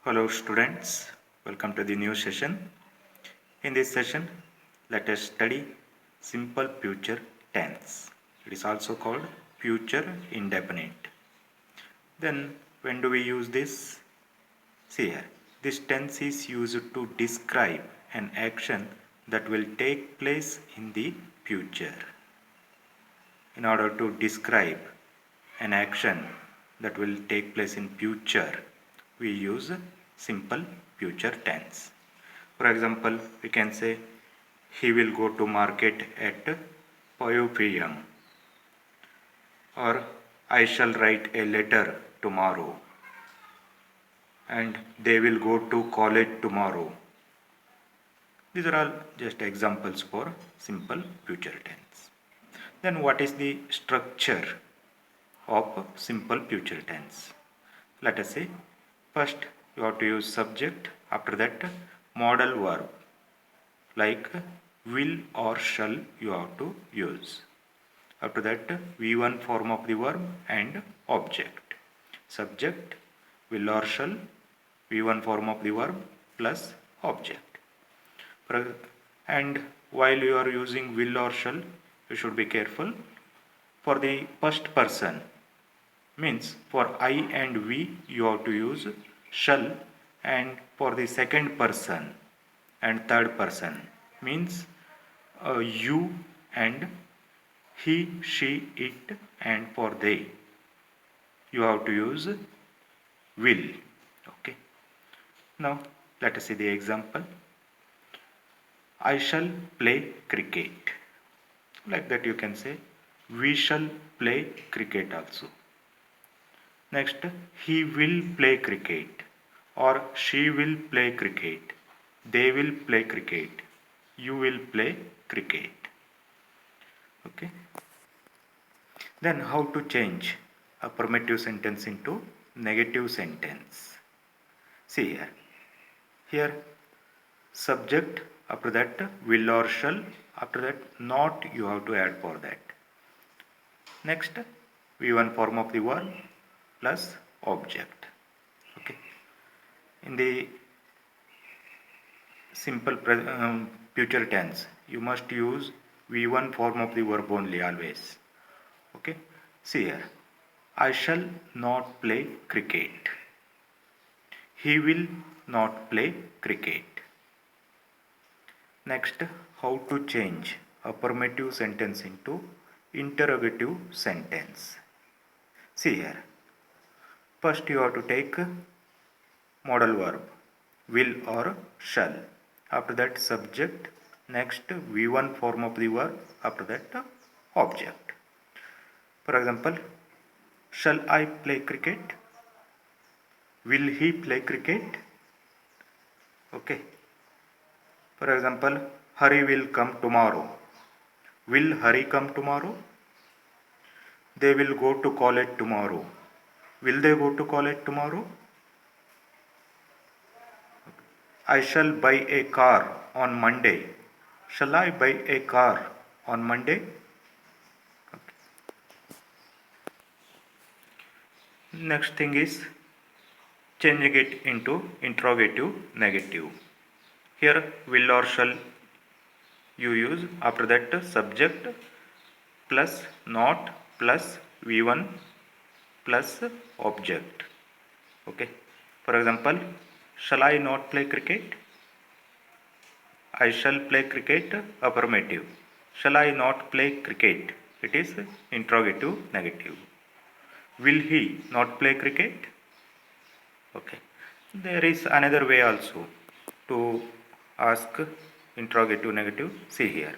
Hello students, welcome to the new session. In this session, let us study simple future tense. It is also called future indefinite. Then when do we use this? See here, this tense is used to describe an action that will take place in the future. In order to describe an action that will take place in future, we use simple future tense. For example, we can say he will go to market at 5 p.m. or I shall write a letter tomorrow and they will go to college tomorrow. These are all just examples for simple future tense. Then what is the structure of simple future tense? Let us say first you have to use subject, after that modal verb like will or shall you have to use. After that V1 form of the verb and object. Subject, will or shall, V1 form of the verb plus object. And while you are using will or shall, you should be careful. For the first person, means for I and we you have to use shall, and for the second person and third person means you and he, she, it, and for they you have to use will. Okay, now let us see the example. I shall play cricket. Like that you can say we shall play cricket also. Next, he will play cricket or she will play cricket. They will play cricket. You will play cricket. Okay. Then how to change affirmative sentence into negative sentence? See here. Here subject, after that will or shall, after that not you have to add for that. Next V1 form of the verb plus object. Okay. In the simple future tense you must use V1 form of the verb only always. Okay. See here. I shall not play cricket. He will not play cricket. Next, how to change affirmative sentence into interrogative sentence. See here. First you have to take modal verb will or shall. After that subject. Next V1 form of the verb. After that object. For example, shall I play cricket? Will he play cricket? Okay. For example, Hari will come tomorrow. Will Hari come tomorrow? They will go to college tomorrow. Will they go to college tomorrow? I shall buy a car on Monday. Shall I buy a car on Monday? Okay. Next thing is changing it into interrogative negative. Here will or shall you use, after that subject plus not plus V1 plus object. Okay. For example, shall I not play cricket? I shall play cricket, affirmative. Shall I not play cricket? It is interrogative negative. Will he not play cricket? Okay. There is another way also to ask interrogative negative. See here.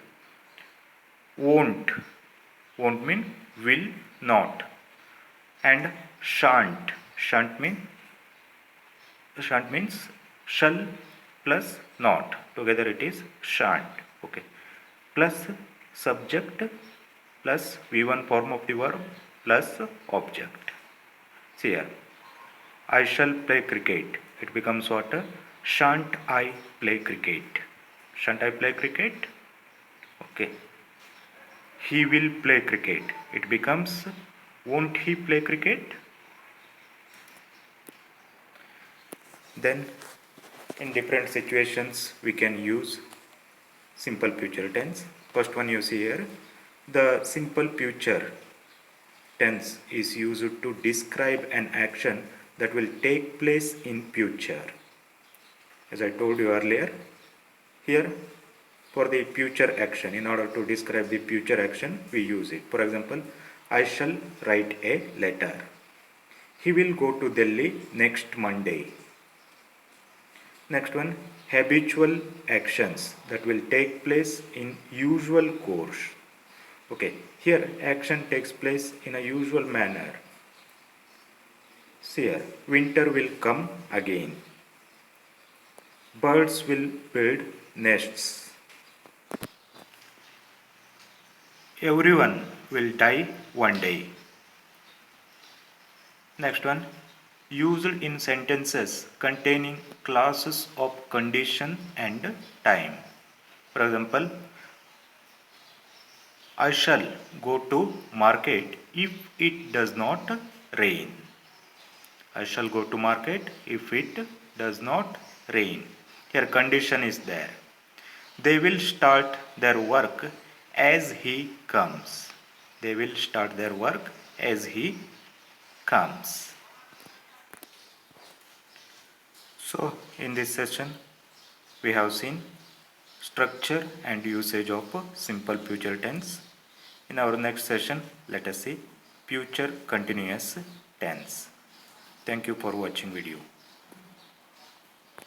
Won't. Won't mean will not. And shan't. Shan't means shall plus not. Together it is shan't. Okay. Plus subject plus V1 form of the verb plus object. See here. I shall play cricket. It becomes what? Shan't I play cricket? Shan't I play cricket? Okay. He will play cricket. It becomes won't he play cricket? Then in different situations we can use simple future tense. First one you see here, the simple future tense is used to describe an action that will take place in future. As I told you earlier, here for the future action, in order to describe the future action, we use it. For example, I shall write a letter. He will go to Delhi next Monday. Next one, habitual actions that will take place in usual course. Okay, here action takes place in a usual manner. See here, winter will come again. Birds will build nests. Everyone will die one day. Next one, used in sentences containing clauses of condition and time. For example, I shall go to market if it does not rain. I shall go to market if it does not rain. Here condition is there. They will start their work as he comes. They will start their work as he comes. So in this session we have seen structure and usage of simple future tense. In our next session, let us see future continuous tense. Thank you for watching video.